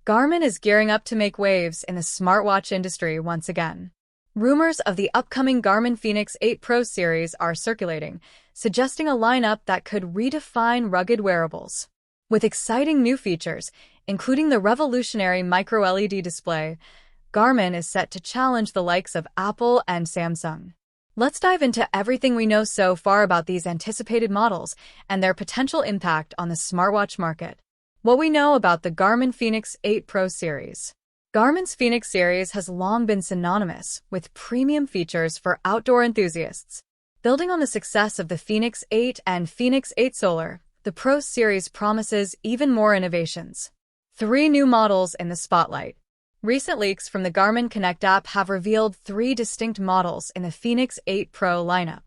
Garmin is gearing up to make waves in the smartwatch industry once again. Rumors of the upcoming Garmin Fenix 8 Pro series are circulating, suggesting a lineup that could redefine rugged wearables. With exciting new features, including the revolutionary MicroLED display, Garmin is set to challenge the likes of Apple and Samsung. Let's dive into everything we know so far about these anticipated models and their potential impact on the smartwatch market. What we know about the Garmin Fenix 8 Pro series. Garmin's Fenix series has long been synonymous with premium features for outdoor enthusiasts. Building on the success of the Fenix 8 and Fenix 8 Solar, the Pro series promises even more innovations. 3 new models in the spotlight. Recent leaks from the Garmin Connect app have revealed 3 distinct models in the Fenix 8 Pro lineup.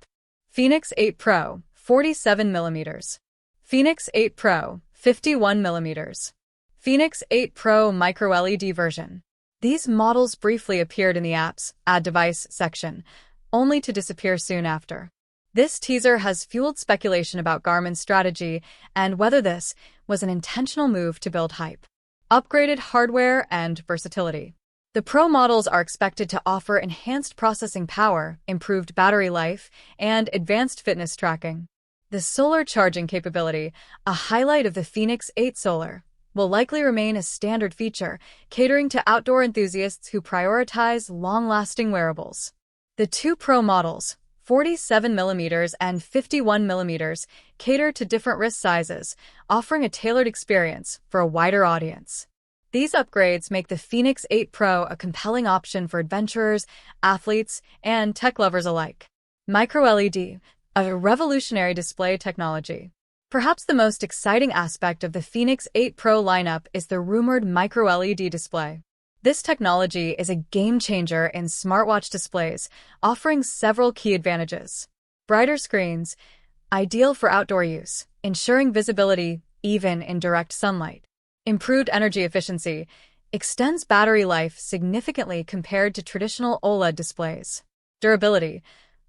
Fenix 8 Pro, 47mm. Fenix 8 Pro, 51mm. Fenix 8 Pro MicroLED version. These models briefly appeared in the app's Add Device section, only to disappear soon after. This teaser has fueled speculation about Garmin's strategy and whether this was an intentional move to build hype. Upgraded hardware and versatility. The Pro models are expected to offer enhanced processing power, improved battery life, and advanced fitness tracking. The solar charging capability, a highlight of the Fenix 8 Solar, will likely remain a standard feature, catering to outdoor enthusiasts who prioritize long-lasting wearables. The 2 Pro models, 47mm and 51mm, cater to different wrist sizes, offering a tailored experience for a wider audience. These upgrades make the Fenix 8 Pro a compelling option for adventurers, athletes, and tech lovers alike. MicroLED, a revolutionary display technology. Perhaps the most exciting aspect of the Fenix 8 Pro lineup is the rumored MicroLED display. This technology is a game-changer in smartwatch displays, offering several key advantages. Brighter screens, ideal for outdoor use, ensuring visibility even in direct sunlight. Improved energy efficiency, extends battery life significantly compared to traditional OLED displays. Durability,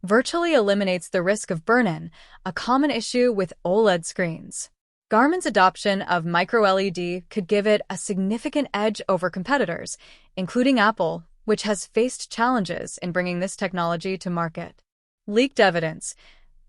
virtually eliminates the risk of burn-in, a common issue with OLED screens. Garmin's adoption of MicroLED could give it a significant edge over competitors, including Apple, which has faced challenges in bringing this technology to market. Leaked evidence,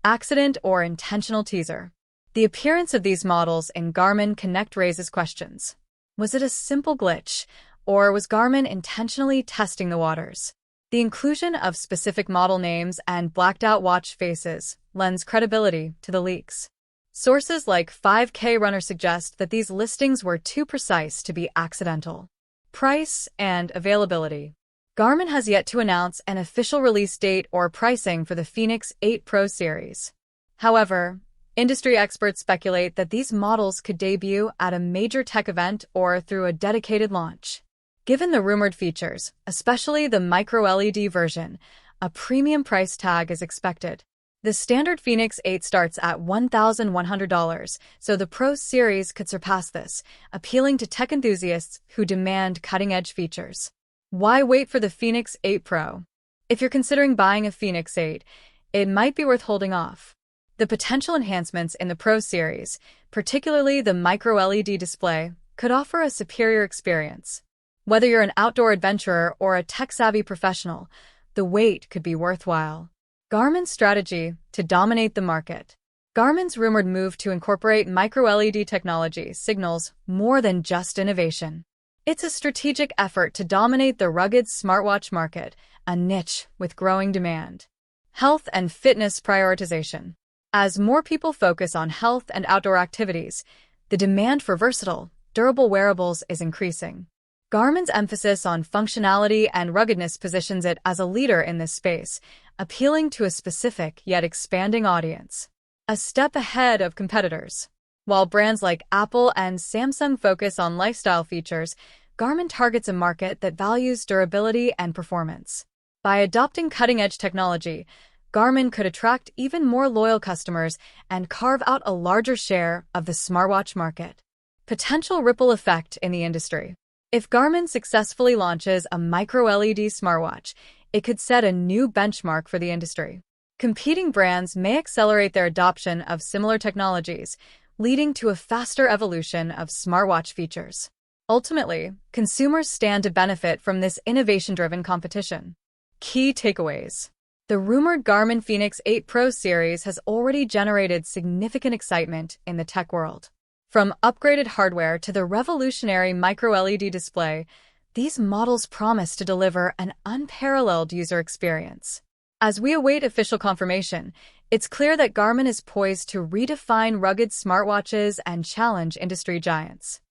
accident or intentional teaser. The appearance of these models in Garmin Connect raises questions. Was it a simple glitch, or was Garmin intentionally testing the waters? The inclusion of specific model names and blacked-out watch faces lends credibility to the leaks. Sources like 5K Runner suggest that these listings were too precise to be accidental. Price and availability. Garmin has yet to announce an official release date or pricing for the Fenix 8 Pro series. However, industry experts speculate that these models could debut at a major tech event or through a dedicated launch. Given the rumored features, especially the MicroLED version, a premium price tag is expected. The standard Fenix 8 starts at $1,100, so the Pro series could surpass this, appealing to tech enthusiasts who demand cutting-edge features. Why wait for the Fenix 8 Pro? If you're considering buying a Fenix 8, it might be worth holding off. The potential enhancements in the Pro series, particularly the MicroLED display, could offer a superior experience. Whether you're an outdoor adventurer or a tech-savvy professional, the wait could be worthwhile. Garmin Strategy to dominate the market. Garmin's rumored move to incorporate MicroLED technology signals more than just innovation. It's a strategic effort to dominate the rugged smartwatch market, a niche with growing demand. Health and fitness prioritization. As more people focus on health and outdoor activities, the demand for versatile, durable wearables is increasing. Garmin's emphasis on functionality and ruggedness positions it as a leader in this space, appealing to a specific yet expanding audience. A step ahead of competitors. While brands like Apple and Samsung focus on lifestyle features, Garmin targets a market that values durability and performance. By adopting cutting-edge technology, Garmin could attract even more loyal customers and carve out a larger share of the smartwatch market. Potential ripple effect in the industry. If Garmin successfully launches a MicroLED smartwatch, it could set a new benchmark for the industry. Competing brands may accelerate their adoption of similar technologies, leading to a faster evolution of smartwatch features. Ultimately, consumers stand to benefit from this innovation-driven competition. Key takeaways. The rumored Garmin Fenix 8 Pro series has already generated significant excitement in the tech world. From upgraded hardware to the revolutionary micro-LED display, these models promise to deliver an unparalleled user experience. As we await official confirmation, it's clear that Garmin is poised to redefine rugged smartwatches and challenge industry giants.